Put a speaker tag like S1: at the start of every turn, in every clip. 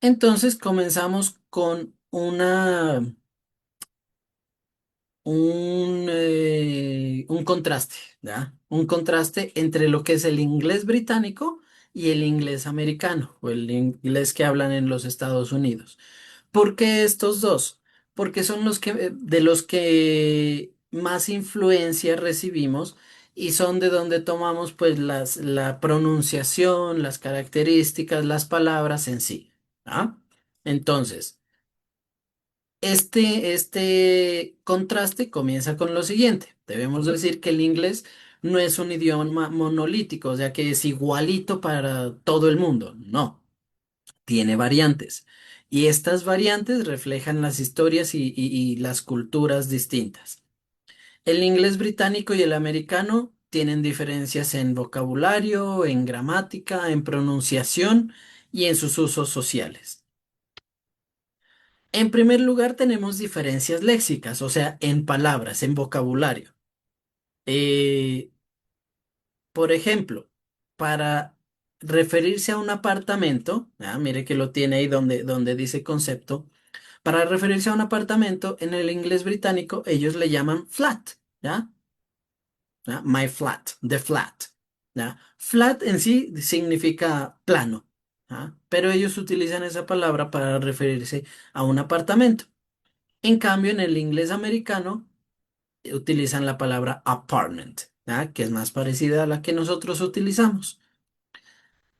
S1: Entonces comenzamos con un contraste, ¿ya? Un contraste entre lo que es el inglés británico y el inglés americano, o el inglés que hablan en los Estados Unidos. ¿Por qué estos dos? Porque son de los que más influencia recibimos y son de donde tomamos pues la pronunciación, las características, las palabras en sí. ¿Ah? Entonces, este contraste comienza con lo siguiente. Debemos decir que el inglés no es un idioma monolítico, o sea que es igualito para todo el mundo. No, tiene variantes. Y estas variantes reflejan las historias y las culturas distintas. El inglés británico y el americano tienen diferencias en vocabulario, en gramática, en pronunciación y en sus usos sociales. En primer lugar, tenemos diferencias léxicas, o sea, en palabras, en vocabulario. Eh, por ejemplo, para referirse a un apartamento, mire que lo tiene ahí donde dice concepto, para referirse a un apartamento en el inglés británico, ellos le llaman flat, ¿ya? ¿Ya? My flat, the flat, ¿ya? Flat en sí significa plano, ¿ya? Pero ellos utilizan esa palabra para referirse a un apartamento. En cambio, en el inglés americano utilizan la palabra apartment, ¿ya? Que es más parecida a la que nosotros utilizamos.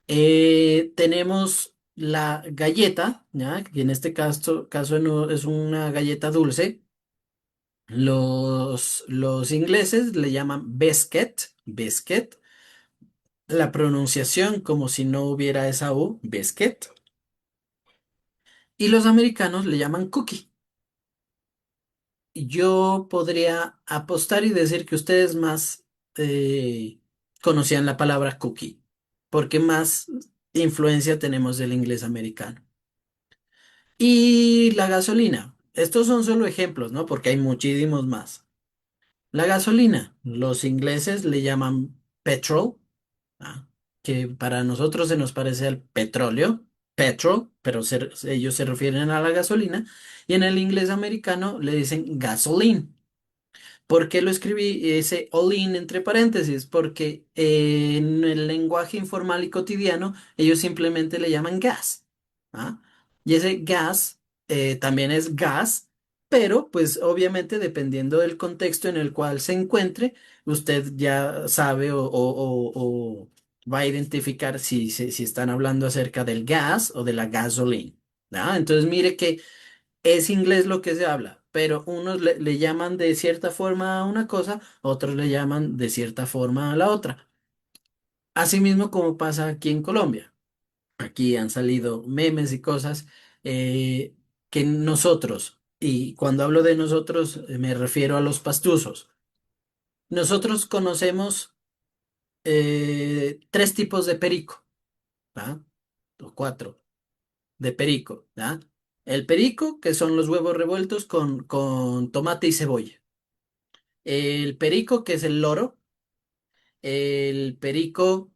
S1: Tenemos la galleta, ¿ya? Que en este caso no, es una galleta dulce. Los ingleses le llaman biscuit, biscuit. La pronunciación como si no hubiera esa U, biscuit. Y los americanos le llaman cookie. Yo podría apostar y decir que ustedes más conocían la palabra cookie, porque más influencia tenemos del inglés americano. Y la gasolina. Estos son solo ejemplos, ¿no? Porque hay muchísimos más. La gasolina, los ingleses le llaman petrol, ¿ah? Que para nosotros se nos parece al petróleo, petrol, pero ellos se refieren a la gasolina. Y en el inglés americano le dicen gasoline. ¿Por qué lo escribí ese all-in entre paréntesis? Porque en el lenguaje informal y cotidiano ellos simplemente le llaman gas. ¿Ah? Y ese gas también es gas, pero pues obviamente dependiendo del contexto en el cual se encuentre, usted ya sabe o va a identificar si están hablando acerca del gas o de la gasolina. ¿Ah? Entonces mire que es inglés lo que se habla, pero unos le llaman de cierta forma a una cosa, otros le llaman de cierta forma a la otra. Asimismo como pasa aquí en Colombia. Aquí han salido memes y cosas eh, que nosotros, y cuando hablo de nosotros me refiero a los pastuzos. Nosotros conocemos tres tipos de perico, ¿ah? O cuatro de perico, ¿ah? El perico, que son los huevos revueltos con tomate y cebolla. El perico, que es el loro, el perico,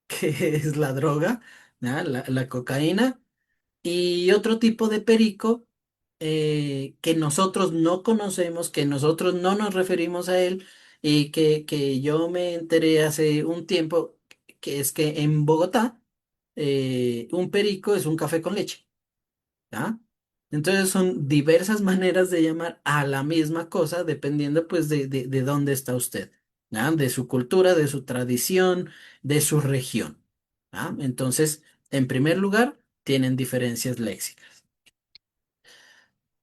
S1: que es la droga, ¿ya? La cocaína, y otro tipo de perico que nosotros no conocemos, que nosotros no nos referimos a él, y que yo me enteré hace un tiempo, que es que en Bogotá, un perico es un café con leche. ¿Ya? Entonces son diversas maneras de llamar a la misma cosa dependiendo pues de dónde está usted, ¿ya? De su cultura, de su tradición, de su región, ¿ya? Entonces, en primer lugar, tienen diferencias léxicas.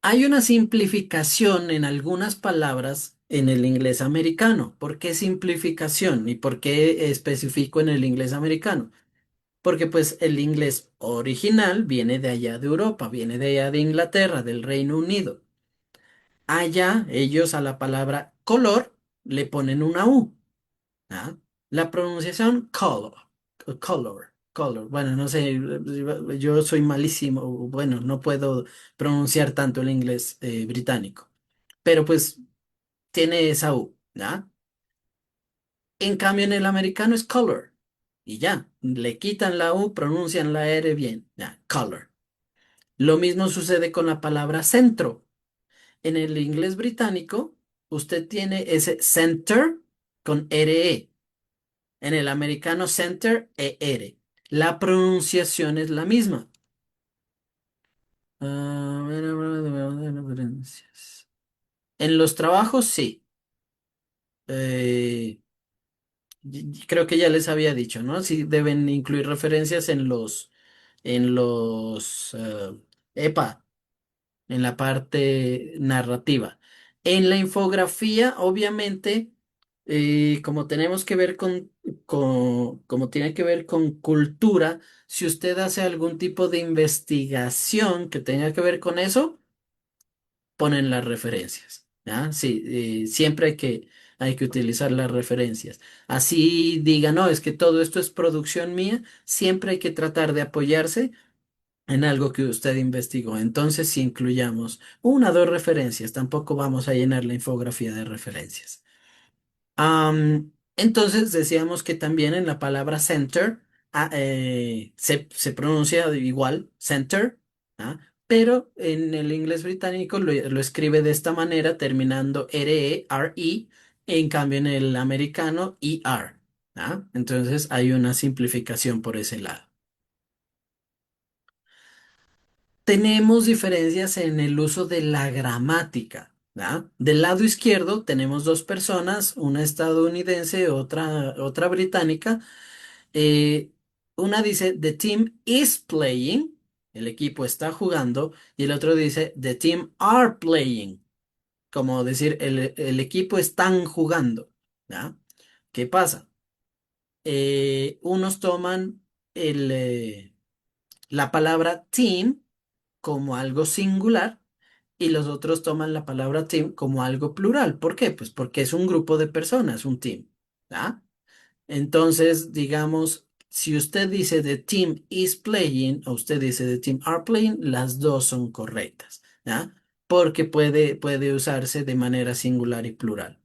S1: Hay una simplificación en algunas palabras en el inglés americano. ¿Por qué simplificación y por qué especifico en el inglés americano? Porque pues el inglés original viene de allá de Europa, viene de allá de Inglaterra, del Reino Unido. Allá ellos a la palabra color le ponen una U. ¿Ah? La pronunciación color, color, color. Bueno, no sé, yo soy malísimo, bueno, no puedo pronunciar tanto el inglés británico, pero pues tiene esa U, ¿ya? En cambio en el americano es color y ya, le quitan la U, pronuncian la R bien, ya, color. Lo mismo sucede con la palabra centro. En el inglés británico, usted tiene ese center con RE. En el americano, center, ER. La pronunciación es la misma. En los trabajos, sí. Eh, Creo que ya les había dicho, ¿no? Sí deben incluir referencias en los, EPA, en la parte narrativa. En la infografía, obviamente, como tenemos que ver como tiene que ver con cultura, si usted hace algún tipo de investigación que tenga que ver con eso, ponen las referencias. ¿Ya? Sí, siempre hay que utilizar las referencias. Así diga, no, es que todo esto es producción mía, siempre hay que tratar de apoyarse en algo que usted investigó. Entonces, si incluyamos una o dos referencias, tampoco vamos a llenar la infografía de referencias. Entonces, decíamos que también en la palabra center se pronuncia igual, center, ¿ah? Pero en el inglés británico lo escribe de esta manera, terminando R-E, en cambio en el americano ER. ¿Ah? Entonces, hay una simplificación por ese lado. Tenemos diferencias en el uso de la gramática. ¿Ya? Del lado izquierdo tenemos dos personas, una estadounidense, otra británica. Eh, una dice, The team is playing, el equipo está jugando, y el otro dice, The team are playing, como decir, el equipo están jugando. ¿Ya? ¿Qué pasa? Unos toman la palabra team como algo singular y los otros toman la palabra team como algo plural. ¿Por qué? Pues porque es un grupo de personas, un team. ¿Ah? Entonces, digamos, si usted dice the team is playing o usted dice the team are playing, las dos son correctas. ¿Ya? Porque puede usarse de manera singular y plural.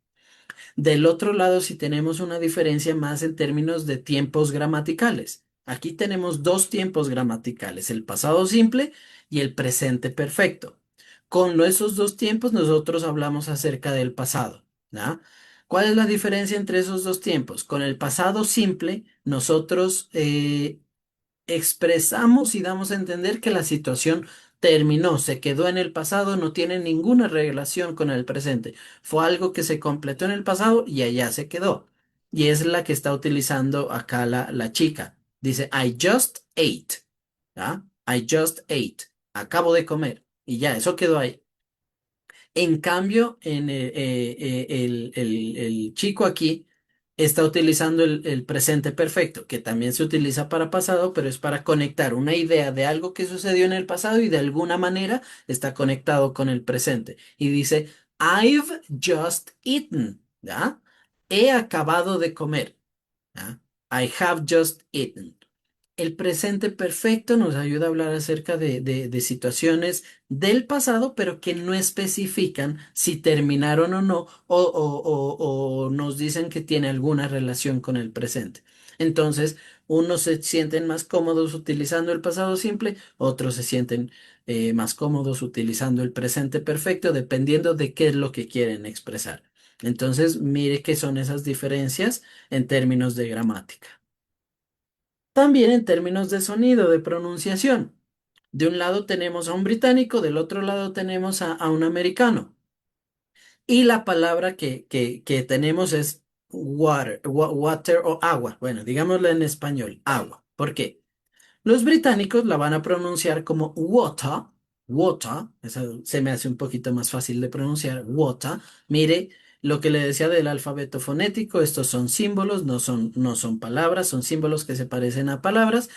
S1: Del otro lado, si tenemos una diferencia más en términos de tiempos gramaticales. Aquí tenemos dos tiempos gramaticales, el pasado simple y el presente perfecto. Con esos dos tiempos nosotros hablamos acerca del pasado, ¿ya? ¿Cuál es la diferencia entre esos dos tiempos? Con el pasado simple, nosotros expresamos y damos a entender que la situación terminó, se quedó en el pasado, no tiene ninguna relación con el presente. Fue algo que se completó en el pasado y allá se quedó. Y es la que está utilizando acá la chica. Dice, I just ate. ¿Ah? I just ate. Acabo de comer. Y ya, eso quedó ahí. En cambio, el chico aquí está utilizando el presente perfecto, que también se utiliza para pasado, pero es para conectar una idea de algo que sucedió en el pasado y de alguna manera está conectado con el presente. Y dice, I've just eaten, ¿ya? He acabado de comer, ¿ya? I have just eaten. El presente perfecto nos ayuda a hablar acerca de situaciones del pasado, pero que no especifican si terminaron o no, o nos dicen que tiene alguna relación con el presente. Entonces, unos se sienten más cómodos utilizando el pasado simple, otros se sienten más cómodos utilizando el presente perfecto, dependiendo de qué es lo que quieren expresar. Entonces, mire qué son esas diferencias en términos de gramática. También en términos de sonido, de pronunciación. De un lado tenemos a un británico, del otro lado tenemos a un americano. Y la palabra que tenemos es water o agua. Bueno, digámoslo en español, agua. ¿Por qué? Los británicos la van a pronunciar como water, water, eso se me hace un poquito más fácil de pronunciar, water. Mire, lo que le decía del alfabeto fonético, estos son símbolos, no son palabras, son símbolos que se parecen a palabras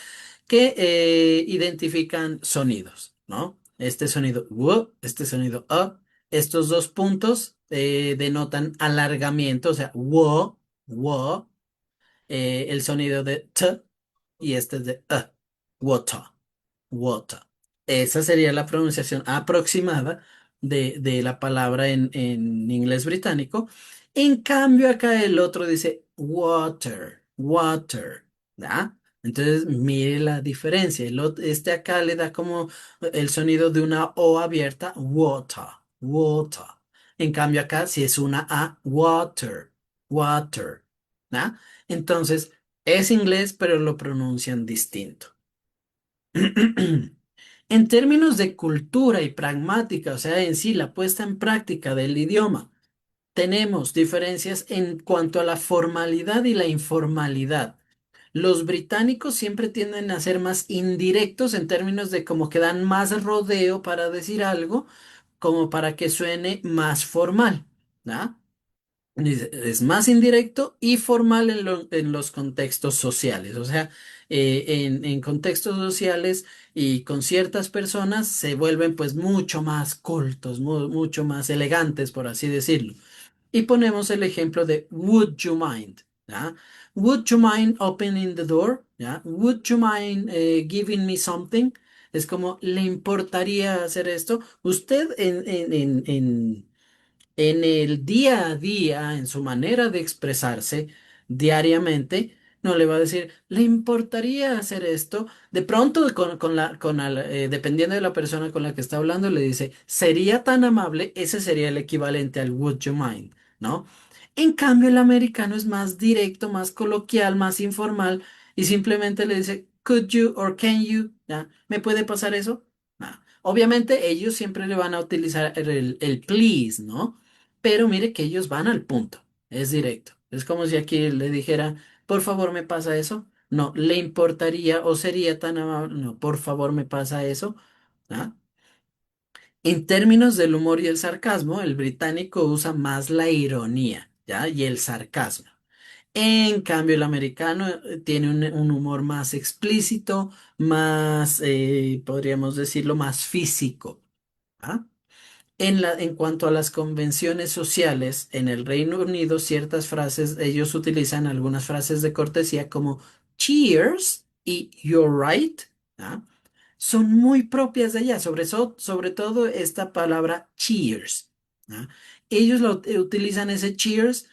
S1: que identifican sonidos, ¿no? Este sonido w, este sonido a, estos dos puntos denotan alargamiento, o sea, wo, el sonido de t y este es de water, water. Esa sería la pronunciación aproximada de la palabra en inglés británico. En cambio, acá el otro dice water, water, ¿ya? Entonces, mire la diferencia. Este acá le da como el sonido de una O abierta, water, water. En cambio acá, si es una A, water, water. ¿Ah? Entonces, es inglés, pero lo pronuncian distinto. En términos de cultura y pragmática, o sea, en sí, la puesta en práctica del idioma, tenemos diferencias en cuanto a la formalidad y la informalidad. Los británicos siempre tienden a ser más indirectos en términos de como que dan más rodeo para decir algo, como para que suene más formal, ¿ah? Es más indirecto y formal en los contextos sociales. O sea, en contextos sociales y con ciertas personas se vuelven pues mucho más cultos, mucho más elegantes, por así decirlo. Y ponemos el ejemplo de would you mind, ¿ya? Would you mind opening the door? ¿Ya? Would you mind giving me something? Es como, ¿le importaría hacer esto? Usted en el día a día, en su manera de expresarse diariamente, no le va a decir, ¿le importaría hacer esto? De pronto, dependiendo de la persona con la que está hablando, le dice, ¿sería tan amable? Ese sería el equivalente al would you mind, ¿no? En cambio, el americano es más directo, más coloquial, más informal y simplemente le dice, could you or can you? ¿Ya? ¿Me puede pasar eso? Ah, obviamente ellos siempre le van a utilizar el please, ¿no? Pero mire que ellos van al punto, es directo. Es como si aquí le dijera, por favor, ¿me pasa eso? No, ¿le importaría o sería tan amable? No, por favor, ¿me pasa eso? ¿Ah? En términos del humor y el sarcasmo, el británico usa más la ironía, ¿ya? Y el sarcasmo. En cambio, el americano tiene un humor más explícito, más, podríamos decirlo, más físico. ¿Ah? En cuanto a las convenciones sociales, en el Reino Unido, ciertas frases, ellos utilizan algunas frases de cortesía como cheers y you're right, ¿ah? Son muy propias de allá, sobre todo esta palabra cheers, ¿ah? Ellos utilizan ese cheers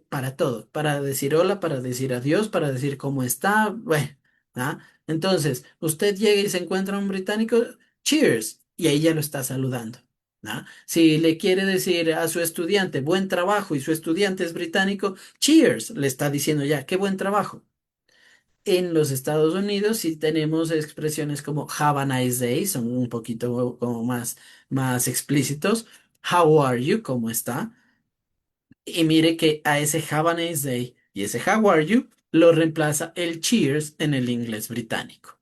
S1: para todo, para decir hola, para decir adiós, para decir cómo está, bueno, ¿ah? Entonces, usted llega y se encuentra un británico, cheers, y ahí ya lo está saludando. ¿Ah? Si le quiere decir a su estudiante buen trabajo y su estudiante es británico, cheers, le está diciendo ya, qué buen trabajo. En los Estados Unidos sí tenemos expresiones como have a nice day, son un poquito como más explícitos. How are you? ¿Cómo está? Y mire que a ese have a nice day y ese how are you lo reemplaza el cheers en el inglés británico.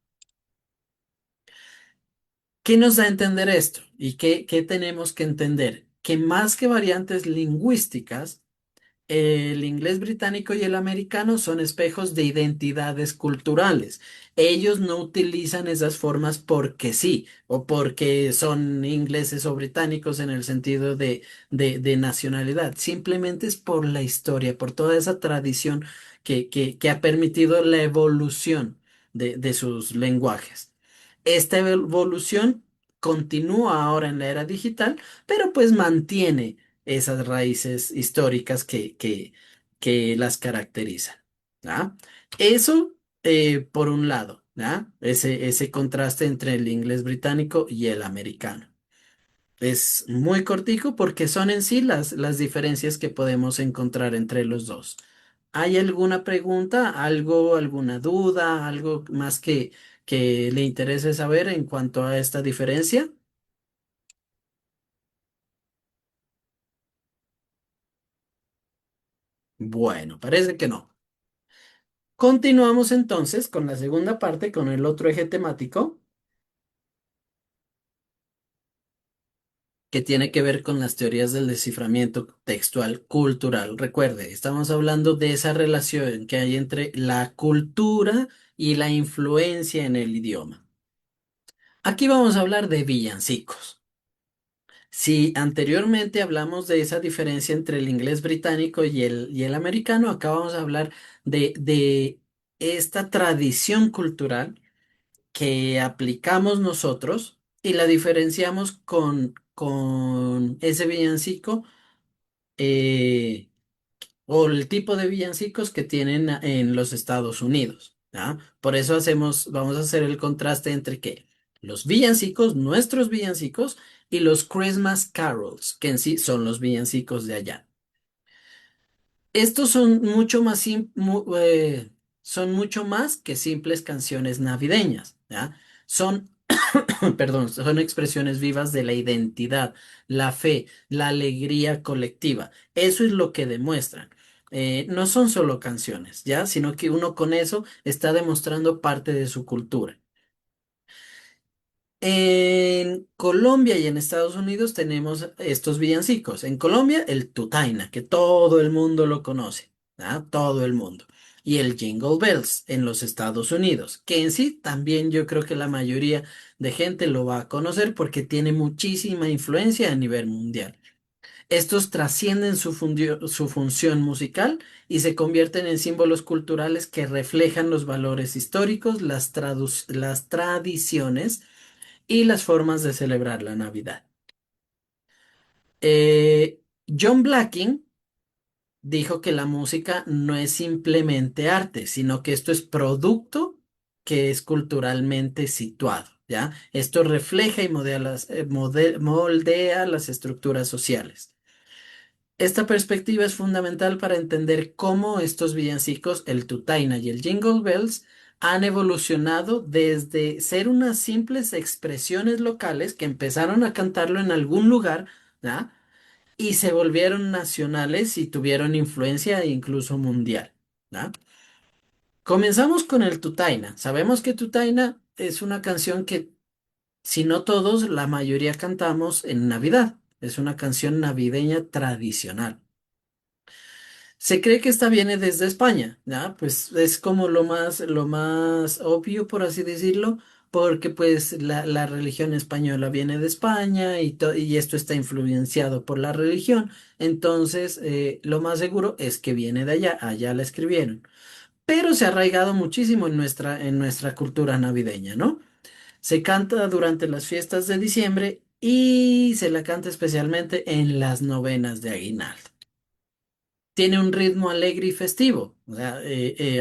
S1: ¿Qué nos da a entender esto? ¿Y qué tenemos que entender? Que más que variantes lingüísticas, el inglés británico y el americano son espejos de identidades culturales. Ellos no utilizan esas formas porque sí, o porque son ingleses o británicos en el sentido de nacionalidad. Simplemente es por la historia, por toda esa tradición que ha permitido la evolución de sus lenguajes. Esta evolución continúa ahora en la era digital, pero pues mantiene esas raíces históricas que las caracterizan. ¿Ah? Eso por un lado, ¿ah? Ese contraste entre el inglés británico y el americano. Es muy cortico porque son en sí las diferencias que podemos encontrar entre los dos. ¿Hay alguna pregunta, algo, alguna duda, algo más que le interese saber en cuanto a esta diferencia? Bueno, parece que no. Continuamos entonces con la segunda parte, con el otro eje temático, que tiene que ver con las teorías del desciframiento textual cultural. Recuerde, estamos hablando de esa relación que hay entre la cultura y la influencia en el idioma. Aquí vamos a hablar de villancicos. Si anteriormente hablamos de esa diferencia entre el inglés británico y el americano, acá vamos a hablar de esta tradición cultural que aplicamos nosotros y la diferenciamos con ese villancico o el tipo de villancicos que tienen en los Estados Unidos. ¿ya? Por eso vamos a hacer el contraste entre qué, los villancicos, nuestros villancicos, y los Christmas carols, que en sí son los villancicos de allá. Estos son mucho más, son mucho más que simples canciones navideñas, ¿ya? Son, perdón, son expresiones vivas de la identidad, la fe, la alegría colectiva. Eso es lo que demuestran. No son solo canciones, ¿ya? Sino que uno con eso está demostrando parte de su cultura. En Colombia y en Estados Unidos tenemos estos villancicos. En Colombia, el Tutaina, que todo el mundo lo conoce, ¿ah? Todo el mundo. Y el Jingle Bells en los Estados Unidos, que en sí también yo creo que la mayoría de gente lo va a conocer porque tiene muchísima influencia a nivel mundial. Estos trascienden su función musical y se convierten en símbolos culturales que reflejan los valores históricos, las tradiciones y las formas de celebrar la Navidad. John Blacking dijo que la música no es simplemente arte, sino que esto es producto que es culturalmente situado, ¿ya? Esto refleja y moldea las estructuras sociales. Esta perspectiva es fundamental para entender cómo estos villancicos, el Tutaina y el Jingle Bells, han evolucionado desde ser unas simples expresiones locales que empezaron a cantarlo en algún lugar, ¿ya? Y se volvieron nacionales y tuvieron influencia incluso mundial, ¿ya? Comenzamos con el Tutaina. Sabemos que Tutaina es una canción que, si no todos, la mayoría cantamos en Navidad. Es una canción navideña tradicional. Se cree que esta viene desde España, ¿ya? Pues es como lo más obvio, por así decirlo, porque pues la religión española viene de España y esto está influenciado por la religión. Entonces, lo más seguro es que viene de allá, allá la escribieron. Pero se ha arraigado muchísimo en nuestra cultura navideña, ¿no? Se canta durante las fiestas de diciembre y se la canta especialmente en las novenas de Aguinaldo. Tiene un ritmo alegre y festivo. O sea,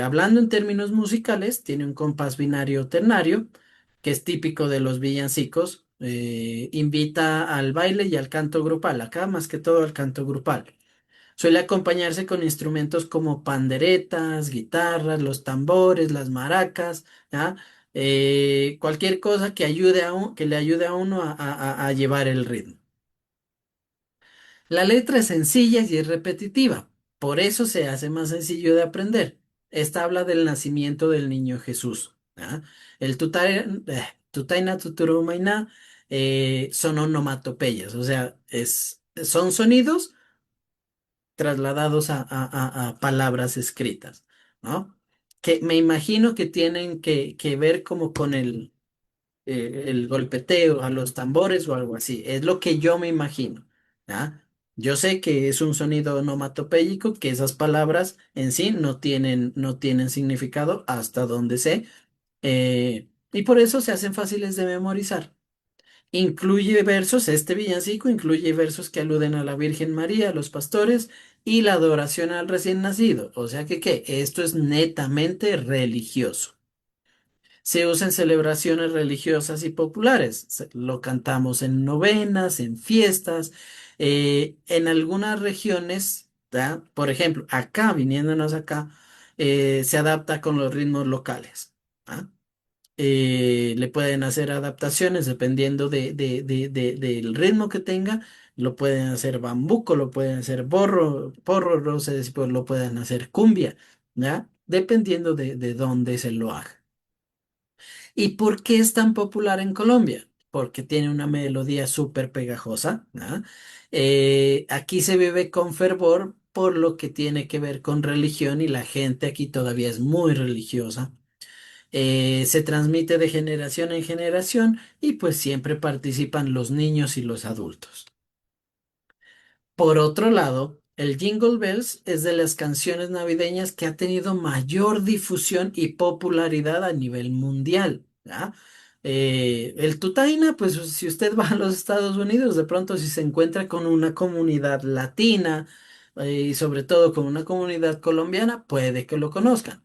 S1: hablando en términos musicales, tiene un compás binario ternario, que es típico de los villancicos. Invita al baile y al canto grupal, acá más que todo al canto grupal. Suele acompañarse con instrumentos como panderetas, guitarras, los tambores, las maracas, ¿ya? Cualquier cosa que que le ayude a uno a llevar el ritmo. La letra es sencilla y es repetitiva, por eso se hace más sencillo de aprender. Esta habla del nacimiento del niño Jesús. ¿Ah? El tutaina tuturumaina son onomatopeyas, o sea, son sonidos trasladados a palabras escritas, ¿no? Que me imagino que tienen que ver como con el golpeteo a los tambores o algo así. Es lo que yo me imagino. ¿Ya? Yo sé que es un sonido onomatopéyico, que esas palabras en sí no tienen significado hasta donde sé, y por eso se hacen fáciles de memorizar. Incluye versos, este villancico incluye versos que aluden a la Virgen María, a los pastores y la adoración al recién nacido. O sea que, ¿qué? Esto es netamente religioso. Se usa en celebraciones religiosas y populares. Lo cantamos en novenas, en fiestas, en algunas regiones, ¿tá? Por ejemplo, acá, viniéndonos acá, se adapta con los ritmos locales. ¿Ah? Le pueden hacer adaptaciones dependiendo del ritmo que tenga. Lo pueden hacer bambuco, lo pueden hacer porro, no sé si pues lo pueden hacer cumbia, ¿ya? Dependiendo de dónde se lo haga. ¿Y por qué es tan popular en Colombia? Porque tiene una melodía súper pegajosa, ¿ah? Aquí se vive con fervor por lo que tiene que ver con religión y la gente aquí todavía es muy religiosa. Se transmite de generación en generación y pues siempre participan los niños y los adultos. Por otro lado, el Jingle Bells es de las canciones navideñas que ha tenido mayor difusión y popularidad a nivel mundial, ¿ya? El Tutaina, pues si usted va a los Estados Unidos, de pronto si se encuentra con una comunidad latina y sobre todo con una comunidad colombiana, puede que lo conozcan.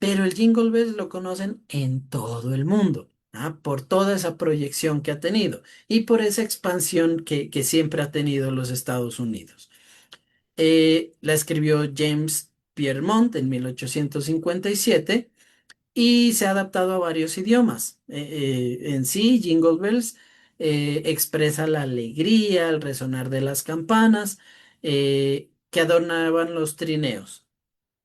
S1: pero el Jingle Bells lo conocen en todo el mundo, ¿ah? Por toda esa proyección que ha tenido y por esa expansión que siempre ha tenido los Estados Unidos. La escribió James Pierpont en 1857 y se ha adaptado a varios idiomas. En sí, Jingle Bells expresa la alegría, el resonar de las campanas que adornaban los trineos.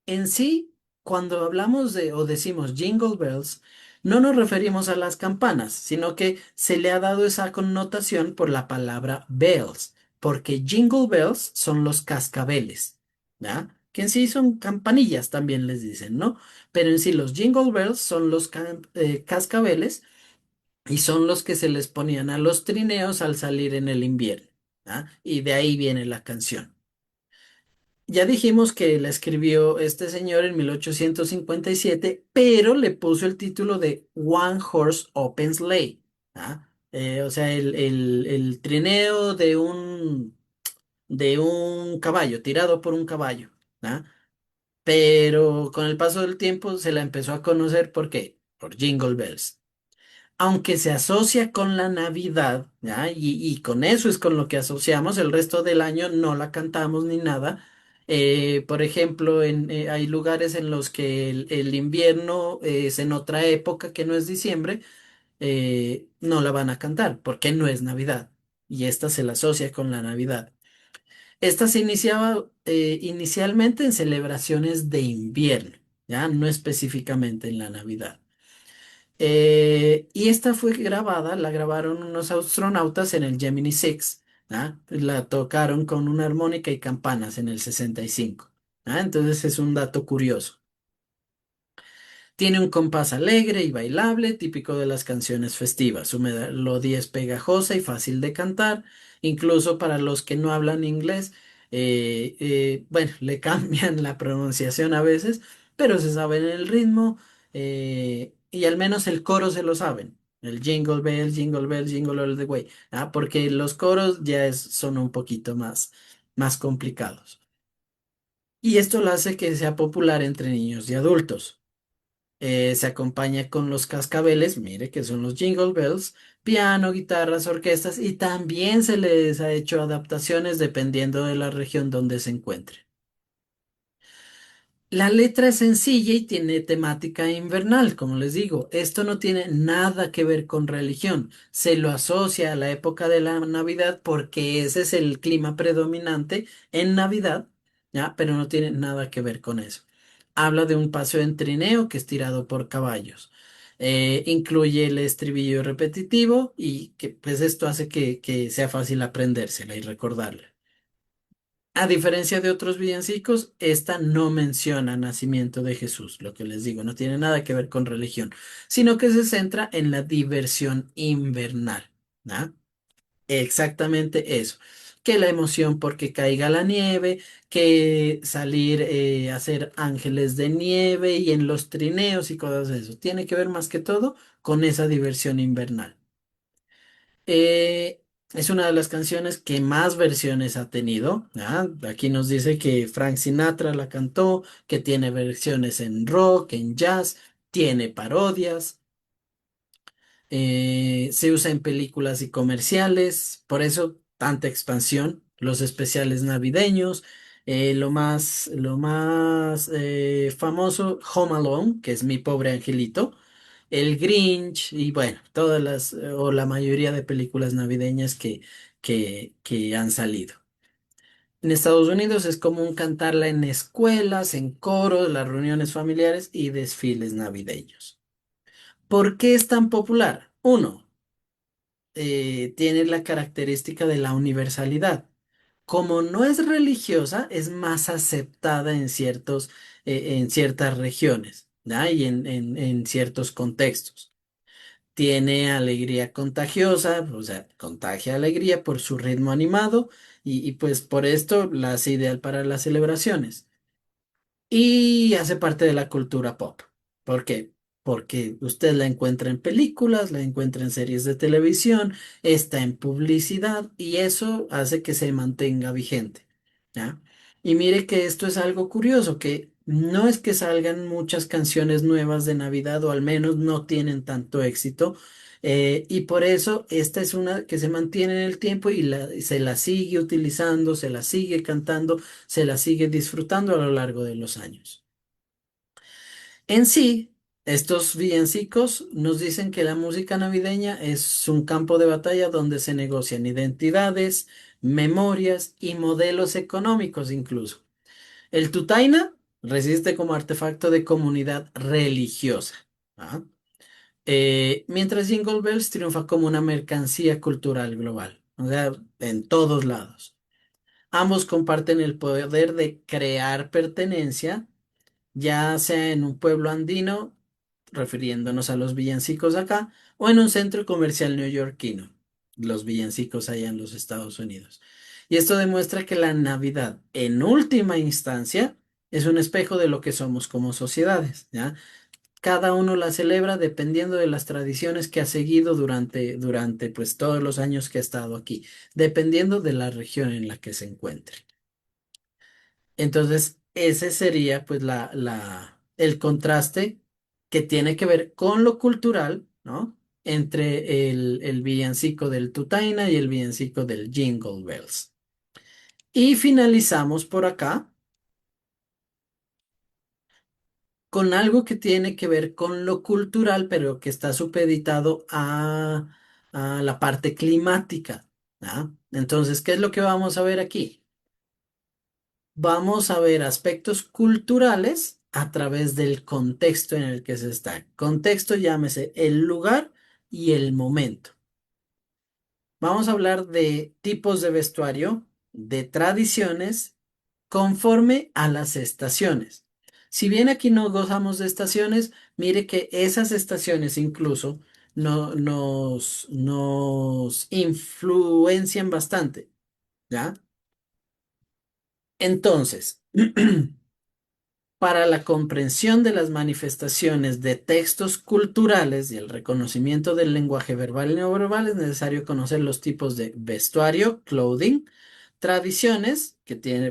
S1: En sí, cuando hablamos de o decimos Jingle Bells, no nos referimos a las campanas, sino que se le ha dado esa connotación por la palabra bells, porque Jingle Bells son los cascabeles, ¿ya? Que en sí son campanillas, también les dicen, ¿no? Pero en sí los Jingle Bells son los cascabeles y son los que se les ponían a los trineos al salir en el invierno, ¿ah? Y de ahí viene la canción. Ya dijimos que la escribió este señor en 1857, pero le puso el título de One Horse Open Sleigh. ¿Ah? O sea, el trineo de un caballo, tirado por un caballo. ¿Ah? Pero con el paso del tiempo se la empezó a conocer, ¿por qué? Por Jingle Bells, aunque se asocia con la Navidad, ¿ya? Y con eso es con lo que asociamos, el resto del año no la cantamos ni nada. Por ejemplo, hay lugares en los que el invierno es en otra época que no es diciembre, no la van a cantar porque no es Navidad y esta se la asocia con la Navidad. Esta se iniciaba inicialmente en celebraciones de invierno, ¿ya? No específicamente en la Navidad. Y esta fue grabada, la grabaron unos astronautas en el Gemini 6, ¿ah? La tocaron con una armónica y campanas en el 65, ¿ah? Entonces es un dato curioso. Tiene un compás alegre y bailable, típico de las canciones festivas. Su melodía es pegajosa y fácil de cantar, incluso para los que no hablan inglés. Bueno, le cambian la pronunciación a veces, pero se saben el ritmo y al menos el coro se lo saben. El jingle bell, jingle all the way. ¿Ah? Porque los coros ya son un poquito más complicados. Y esto lo hace que sea popular entre niños y adultos. Se acompaña con los cascabeles, mire que son los Jingle Bells, piano, guitarras, orquestas y también se les ha hecho adaptaciones dependiendo de la región donde se encuentre. La letra es sencilla y tiene temática invernal, como les digo. Esto no tiene nada que ver con religión. Se lo asocia a la época de la Navidad porque ese es el clima predominante en Navidad, ¿ya? Pero no tiene nada que ver con eso. Habla de un paseo en trineo que es tirado por caballos. Incluye el estribillo repetitivo y que pues esto hace que sea fácil aprendérsela y recordarla. A diferencia de otros villancicos, esta no menciona nacimiento de Jesús, lo que les digo, no tiene nada que ver con religión, sino que se centra en la diversión invernal, ¿ah? Exactamente eso, que la emoción porque caiga la nieve, que salir a hacer ángeles de nieve y en los trineos y cosas de eso, tiene que ver más que todo con esa diversión invernal. Es una de las canciones que más versiones ha tenido. ¿Ah? Aquí nos dice que Frank Sinatra la cantó, que tiene versiones en rock, en jazz, tiene parodias, se usa en películas y comerciales, por eso tanta expansión, los especiales navideños, lo más famoso, Home Alone, que es Mi Pobre Angelito, el Grinch y bueno, todas o la mayoría de películas navideñas que han salido. En Estados Unidos es común cantarla en escuelas, en coros, las reuniones familiares y desfiles navideños. ¿Por qué es tan popular? Uno, tiene la característica de la universalidad. Como no es religiosa, es más aceptada en ciertas regiones, ¿ya? Y en ciertos contextos. Tiene alegría contagiosa, o sea, contagia alegría por su ritmo animado y pues por esto la hace ideal para las celebraciones. Y hace parte de la cultura pop. ¿Por qué? Porque usted la encuentra en películas, la encuentra en series de televisión, está en publicidad y eso hace que se mantenga vigente. ¿Ya? Y mire que esto es algo curioso, que no es que salgan muchas canciones nuevas de Navidad, o al menos no tienen tanto éxito. Y por eso esta es una que se mantiene en el tiempo y se la sigue utilizando, se la sigue cantando, se la sigue disfrutando a lo largo de los años. En sí, estos villancicos nos dicen que la música navideña es un campo de batalla donde se negocian identidades, memorias y modelos económicos incluso. El tutaina resiste como artefacto de comunidad religiosa. ¿Ah? Mientras Jingle Bells triunfa como una mercancía cultural global, o sea, en todos lados. Ambos comparten el poder de crear pertenencia, ya sea en un pueblo andino, refiriéndonos a los villancicos acá, o en un centro comercial neoyorquino, los villancicos allá en los Estados Unidos. Y esto demuestra que la Navidad, en última instancia, es un espejo de lo que somos como sociedades, ¿ya? Cada uno la celebra dependiendo de las tradiciones que ha seguido durante pues todos los años que ha estado aquí, dependiendo de la región en la que se encuentre. Entonces, ese sería pues el contraste que tiene que ver con lo cultural, ¿no? Entre el villancico del Tutaina y el villancico del Jingle Bells. Y finalizamos por acá con algo que tiene que ver con lo cultural, pero que está supeditado a la parte climática, ¿ah? Entonces, ¿qué es lo que vamos a ver aquí? Vamos a ver aspectos culturales a través del contexto en el que se está. Contexto, llámese el lugar y el momento. Vamos a hablar de tipos de vestuario, de tradiciones, conforme a las estaciones. Si bien aquí no gozamos de estaciones, mire que esas estaciones incluso nos influencian bastante, ¿ya? Entonces, para la comprensión de las manifestaciones de textos culturales y el reconocimiento del lenguaje verbal y no verbal es necesario conocer los tipos de vestuario, clothing, tradiciones,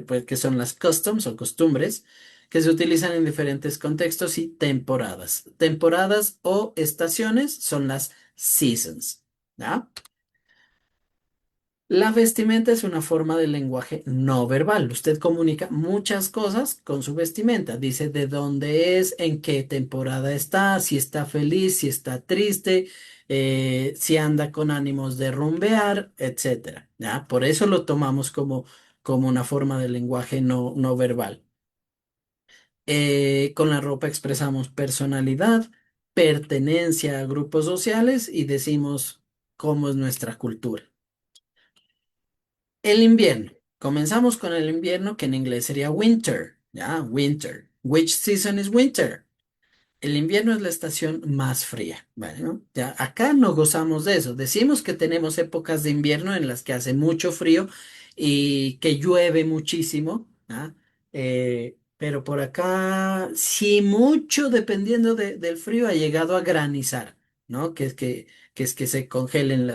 S1: pues, que son las customs o costumbres, que se utilizan en diferentes contextos y temporadas. Temporadas o estaciones son las seasons, ¿ya? La vestimenta es una forma de lenguaje no verbal. Usted comunica muchas cosas con su vestimenta. Dice de dónde es, en qué temporada está, si está feliz, si está triste, si anda con ánimos de rumbear, etcétera. ¿Ya? Por eso lo tomamos como una forma de lenguaje no verbal. Con la ropa expresamos personalidad, pertenencia a grupos sociales y decimos cómo es nuestra cultura. El invierno. Comenzamos con el invierno, que en inglés sería winter, ¿ya? Winter. Which season is winter? El invierno es la estación más fría. Bueno, ya acá no gozamos de eso. Decimos que tenemos épocas de invierno en las que hace mucho frío y que llueve muchísimo, ¿ah? Pero por acá, sí, mucho dependiendo del frío, ha llegado a granizar, ¿no? Que es que se congelen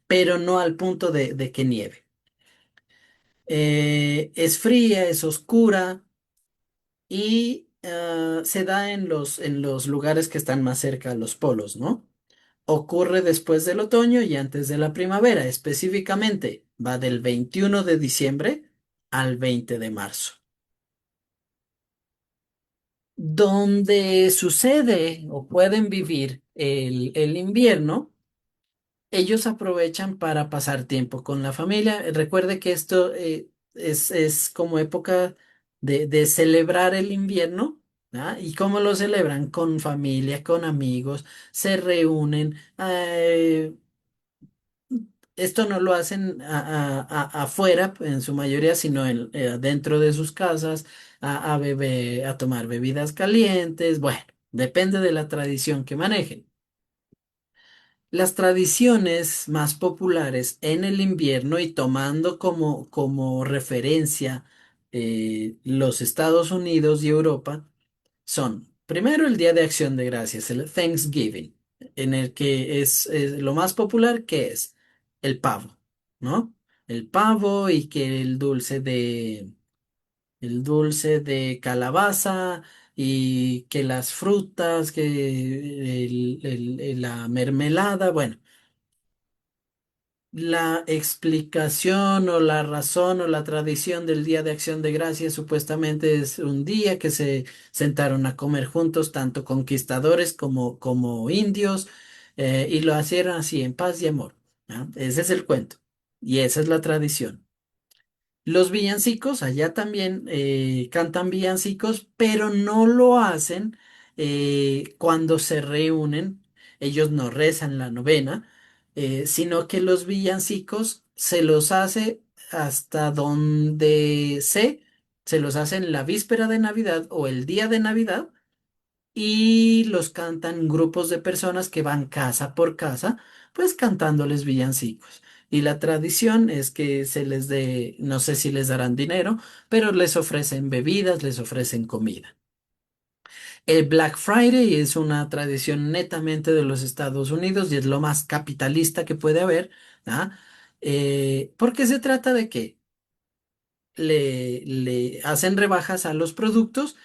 S1: pero no al punto de que nieve. Es fría, es oscura y se da en los lugares que están más cerca a los polos, ¿no? Ocurre después del otoño y antes de la primavera, específicamente va del 21 de diciembre al 20 de marzo. Donde sucede o pueden vivir el invierno, ellos aprovechan para pasar tiempo con la familia. Recuerde que esto es como época de celebrar el invierno, ¿ah? ¿Y cómo lo celebran? Con familia, con amigos, se reúnen. Esto no lo hacen afuera en su mayoría, sino dentro de sus casas, a tomar bebidas calientes. Bueno, depende de la tradición que manejen. Las tradiciones más populares en el invierno y tomando como referencia los Estados Unidos y Europa son, primero, el Día de Acción de Gracias, el Thanksgiving, en el que es lo más popular, que es el pavo, ¿no? El pavo y que el dulce el dulce de calabaza y que las frutas, que la mermelada, bueno. La explicación o la razón o la tradición del Día de Acción de Gracias supuestamente es un día que se sentaron a comer juntos, tanto conquistadores como indios, y lo hicieron así en paz y amor. ¿Ah? Ese es el cuento y esa es la tradición. Los villancicos, allá también cantan villancicos, pero no lo hacen cuando se reúnen. Ellos no rezan la novena, sino que los villancicos se los hace hasta donde se los hace en la víspera de Navidad o el día de Navidad y los cantan grupos de personas que van casa por casa, pues cantándoles villancicos. Y la tradición es que se les dé, no sé si les darán dinero, pero les ofrecen bebidas, les ofrecen comida. El Black Friday es una tradición netamente de los Estados Unidos y es lo más capitalista que puede haber, ¿ah? Porque se trata de que le hacen rebajas a los productos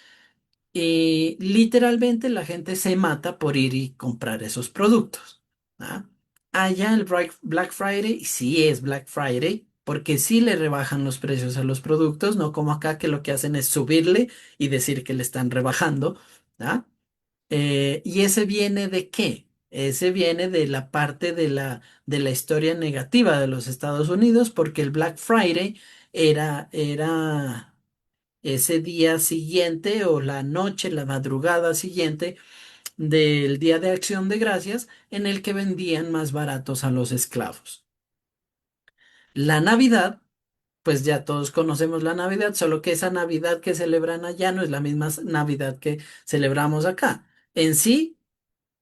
S1: y literalmente la gente se mata por ir y comprar esos productos. ¿Ah? Allá el Black Friday sí es Black Friday, porque sí le rebajan los precios a los productos, no como acá que lo que hacen es subirle y decir que le están rebajando. ¿Ah? ¿Y ese viene de qué? Ese viene de la parte de la historia negativa de los Estados Unidos, porque el Black Friday era ese día siguiente o la noche, la madrugada siguiente del Día de Acción de Gracias, en el que vendían más baratos a los esclavos. La Navidad, pues ya todos conocemos la Navidad, solo que esa Navidad que celebran allá no es la misma Navidad que celebramos acá. En sí,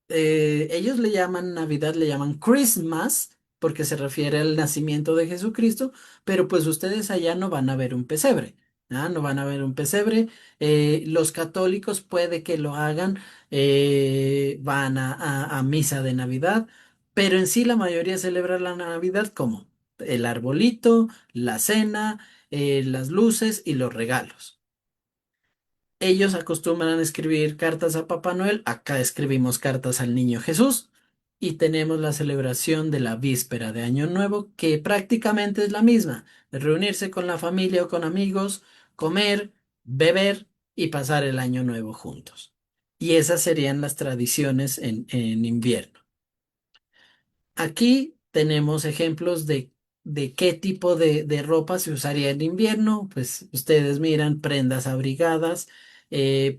S1: ellos le llaman Navidad, le llaman Christmas, porque se refiere al nacimiento de Jesucristo, pero pues ustedes allá no van a ver un pesebre. ¿Ah? No van a ver un pesebre. Los católicos puede que lo hagan, van a misa de Navidad, pero en sí la mayoría celebra la Navidad como el arbolito, la cena, las luces y los regalos. Ellos acostumbran a escribir cartas a Papá Noel, acá escribimos cartas al Niño Jesús y tenemos la celebración de la víspera de Año Nuevo, que prácticamente es la misma, de reunirse con la familia o con amigos, comer, beber y pasar el Año Nuevo juntos. Y esas serían las tradiciones en invierno. Aquí tenemos ejemplos de qué tipo de ropa se usaría en invierno. Pues ustedes miran prendas abrigadas,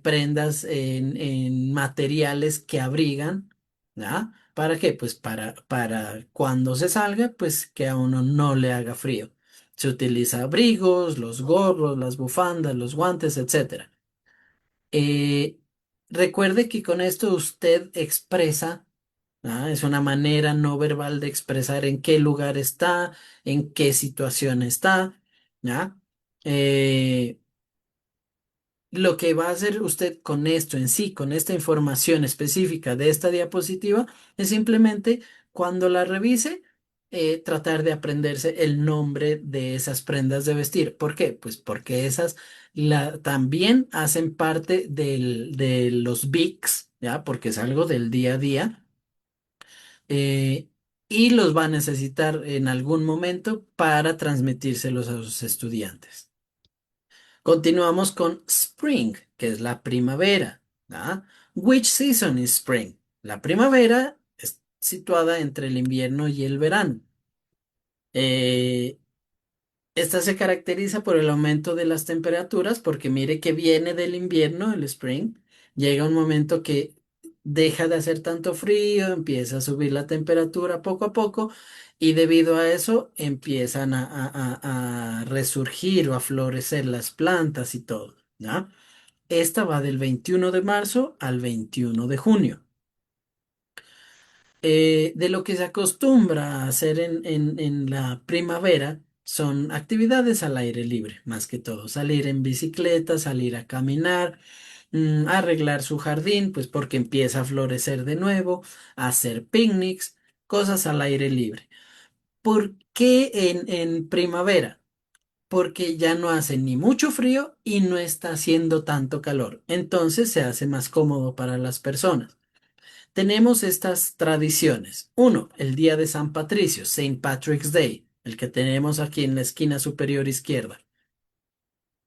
S1: prendas en materiales que abrigan. ¿Ya? ¿Para qué? Pues para cuando se salga, pues que a uno no le haga frío. Se utiliza abrigos, los gorros, las bufandas, los guantes, etcétera. Eh, Recuerde que con esto usted expresa. Es una manera no verbal de expresar en qué lugar está, en qué situación está, ¿ya? Eh, lo que va a hacer usted con esto en sí, con esta información específica de esta diapositiva, es simplemente cuando la revise, tratar de aprenderse el nombre de esas prendas de vestir. ¿Por qué? Pues porque esas también hacen parte de los VICs, ¿ya? Porque es algo del día a día eh, y los va a necesitar en algún momento para transmitírselos a sus estudiantes. Continuamos con Spring, que es la primavera. ¿Ah? Which season is spring? La primavera es situada entre el invierno y el verano. Eh, Esta se caracteriza por el aumento de las temperaturas, porque mire que viene del invierno, el spring, llega un momento que deja de hacer tanto frío, empieza a subir la temperatura poco a poco y debido a eso empiezan a resurgir o a florecer las plantas y todo, ¿ya? Esta va del 21 de marzo al 21 de junio. De lo que se acostumbra a hacer en la primavera son actividades al aire libre, más que todo, salir en bicicleta, salir a caminar, arreglar su jardín, pues porque empieza a florecer de nuevo, hacer picnics, cosas al aire libre. ¿Por qué en primavera? porque ya no hace ni mucho frío y no está haciendo tanto calor. Entonces se hace más cómodo para las personas. Tenemos estas tradiciones. Uno, el día de San Patricio, Saint Patrick's Day, el que tenemos aquí en la esquina superior izquierda.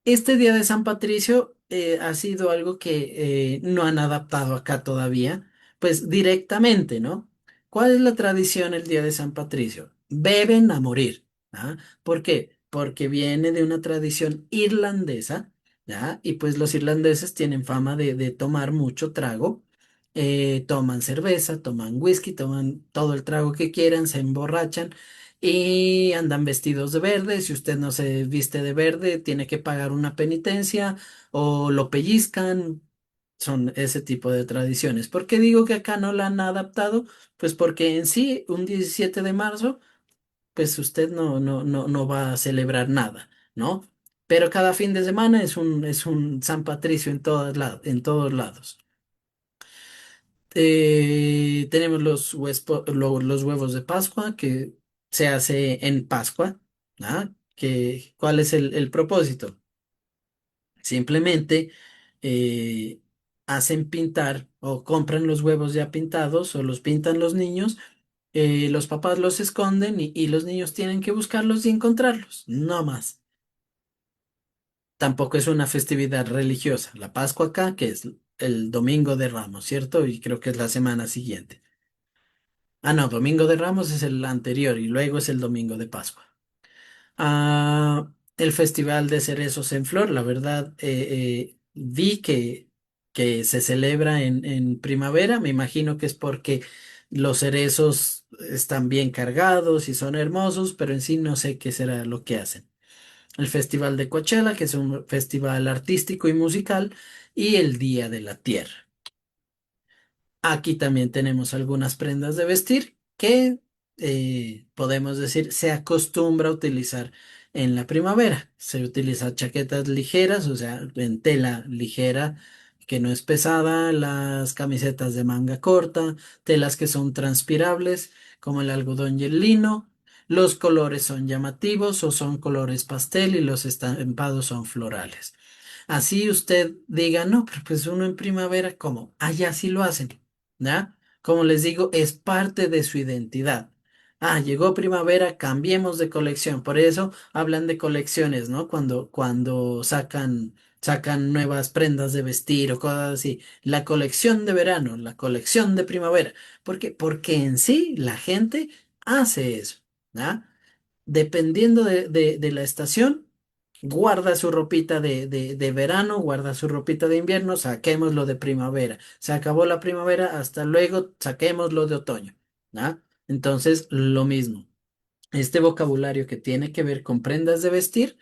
S1: Este día de San Patricio ha sido algo que no han adaptado acá todavía, pues directamente, ¿no? ¿Cuál es la tradición el día de San Patricio? Beben a morir. ¿Ah? ¿Por qué? Porque viene de una tradición irlandesa, ¿ya? Y pues los irlandeses tienen fama de tomar mucho trago. Toman cerveza, toman whisky, toman todo el trago que quieran, se emborrachan y andan vestidos de verde. Si usted no se viste de verde, tiene que pagar una penitencia o lo pellizcan. Son ese tipo de tradiciones. ¿Por qué digo que acá no la han adaptado? Pues porque en sí, un 17 de marzo, pues usted no va a celebrar nada, ¿no? Pero cada fin de semana es un San Patricio en todos lados. Tenemos los huevos de Pascua que se hace en Pascua. ¿Ah? ¿Cuál es el propósito? Simplemente eh, hacen pintar o compran los huevos ya pintados o los pintan los niños, los papás los esconden y los niños tienen que buscarlos y encontrarlos, no más. Tampoco es una festividad religiosa. La Pascua acá, que es el Domingo de Ramos, ¿cierto? Y creo que es la semana siguiente. Ah, no, Domingo de Ramos es el anterior y luego es el Domingo de Pascua. El Festival de Cerezos en Flor, la verdad, vi que se celebra en primavera, me imagino que es porque los cerezos están bien cargados y son hermosos, pero en sí no sé qué será lo que hacen. El Festival de Coachella, que es un festival artístico y musical, y el Día de la Tierra. Aquí también tenemos algunas prendas de vestir que podemos decir se acostumbra a utilizar en la primavera. Se utiliza chaquetas ligeras, o sea, en tela ligera que no es pesada, las camisetas de manga corta, telas que son transpirables, como el algodón y el lino. Los colores son llamativos o son colores pastel y los estampados son florales. Así usted diga, no, pero pues uno en primavera, ¿cómo? Allá sí lo hacen. ¿Ya? Como les digo, es parte de su identidad. Ah, llegó primavera, cambiemos de colección. Por eso hablan de colecciones, ¿no? Cuando sacan nuevas prendas de vestir o cosas así. La colección de verano, la colección de primavera. ¿Por qué? Porque en sí la gente hace eso. ¿Ya? Dependiendo de la estación, guarda su ropita de verano, guarda su ropita de invierno, saquémoslo de primavera. Se acabó la primavera, hasta luego, saquémoslo de otoño. ¿Ah? Entonces, lo mismo. Este vocabulario que tiene que ver con prendas de vestir,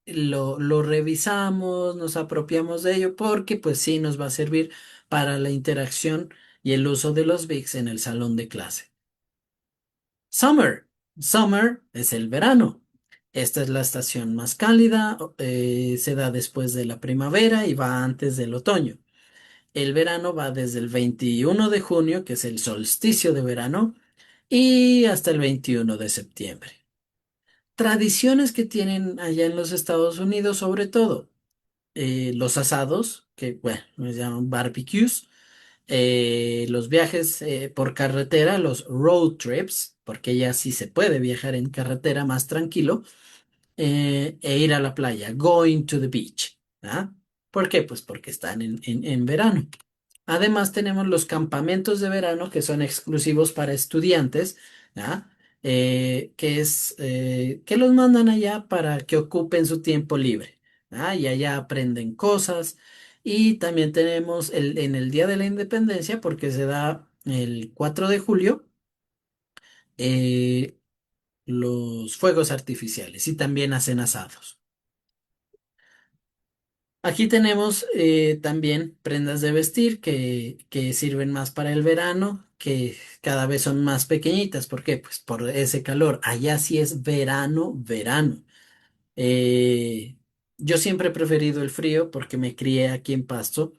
S1: lo revisamos, nos apropiamos de ello, porque pues sí nos va a servir para la interacción y el uso de los VICs en el salón de clase. Summer. Summer es el verano. Esta es la estación más cálida, se da después de la primavera y va antes del otoño. El verano va desde el 21 de junio, que es el solsticio de verano, y hasta el 21 de septiembre. Tradiciones que tienen allá en los Estados Unidos, sobre todo, los asados, que bueno, les llaman barbecues, los viajes por carretera, los road trips, porque ya sí se puede viajar en carretera más tranquilo, e ir a la playa, going to the beach. ¿Ah? ¿Por qué? Pues porque están en verano. Además tenemos los campamentos de verano que son exclusivos para estudiantes, ¿ah? Que los mandan allá para que ocupen su tiempo libre. ¿Ah? Y allá aprenden cosas. Y también tenemos en el Día de la Independencia, porque se da el 4 de julio, eh, los fuegos artificiales y también hacen asados. Aquí tenemos también prendas de vestir que sirven más para el verano, que cada vez son más pequeñitas. ¿Por qué? Pues por ese calor. Allá sí es verano, verano. Eh, yo siempre he preferido el frío porque me crié aquí en Pasto.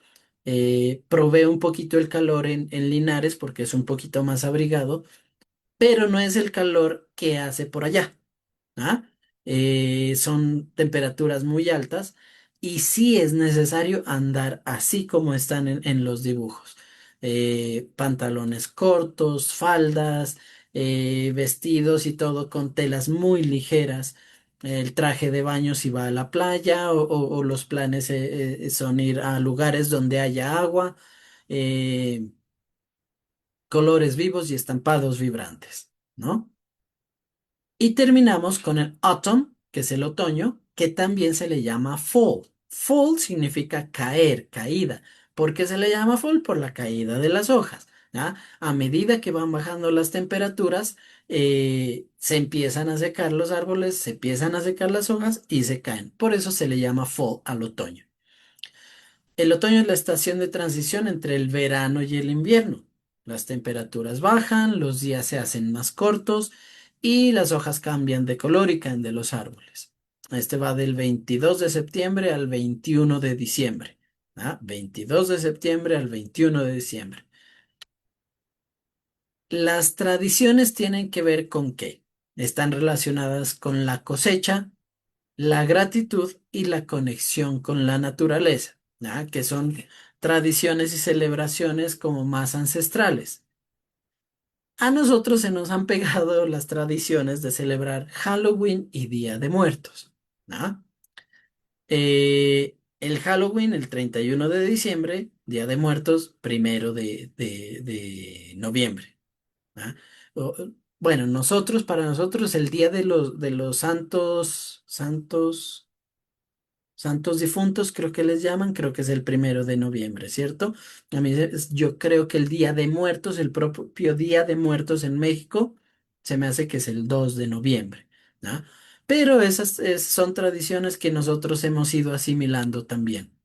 S1: Probé un poquito el calor en Linares porque es un poquito más abrigado, pero no es el calor que hace por allá. ¿Ah? son temperaturas muy altas y sí es necesario andar así como están en los dibujos. Pantalones cortos, faldas, vestidos y todo con telas muy ligeras. El traje de baño si va a la playa o los planes son ir a lugares donde haya agua, eh, colores vivos y estampados vibrantes, ¿no? Y terminamos con el autumn, que es el otoño, que también se le llama fall. Fall significa caer, caída. ¿Por qué se le llama fall? Por la caída de las hojas. ¿Ya? A medida que van bajando las temperaturas, se empiezan a secar los árboles, se empiezan a secar las hojas y se caen. Por eso se le llama fall al otoño. El otoño es la estación de transición entre el verano y el invierno. Las temperaturas bajan, los días se hacen más cortos y las hojas cambian de color y caen de los árboles. Este va del 22 de septiembre al 21 de diciembre. 22 de septiembre al 21 de diciembre. Las tradiciones tienen que ver con qué. Están relacionadas con la cosecha, la gratitud y la conexión con la naturaleza, ¿ya? Que son tradiciones y celebraciones como más ancestrales. A nosotros se nos han pegado las tradiciones de celebrar Halloween y Día de Muertos, ¿ya? El Halloween, el 31 de diciembre, Día de Muertos, primero de noviembre. ¿Ya? Bueno, para nosotros, el Día de los Santos difuntos, creo que les llaman, creo que es el 1 de noviembre, ¿cierto? Yo creo que el Día de Muertos, el propio Día de Muertos en México, se me hace que es el 2 de noviembre, ¿no? Pero esas son tradiciones que nosotros hemos ido asimilando también.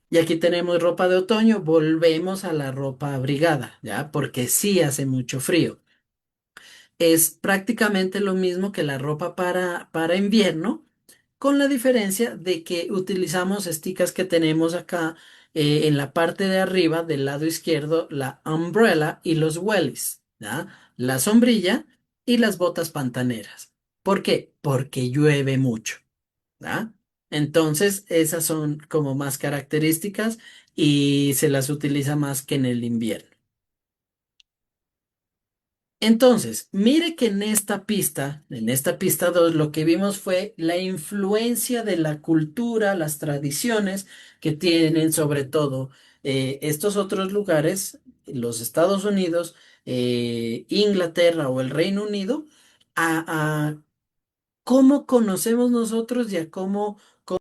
S1: Y aquí tenemos ropa de otoño, volvemos a la ropa abrigada, ¿ya? Porque sí hace mucho frío. Es prácticamente lo mismo que la ropa para invierno, con la diferencia de que utilizamos esticas que tenemos acá en la parte de arriba del lado izquierdo, la umbrella y los wellies, ¿ya? La sombrilla y las botas pantaneras. ¿Por qué? Porque llueve mucho, ¿ya? Entonces, esas son como más características y se las utiliza más que en el invierno. Entonces, mire que en esta pista 2, lo que vimos fue la influencia de la cultura, las tradiciones que tienen sobre todo estos otros lugares, los Estados Unidos, Inglaterra o el Reino Unido, a cómo conocemos nosotros y a cómo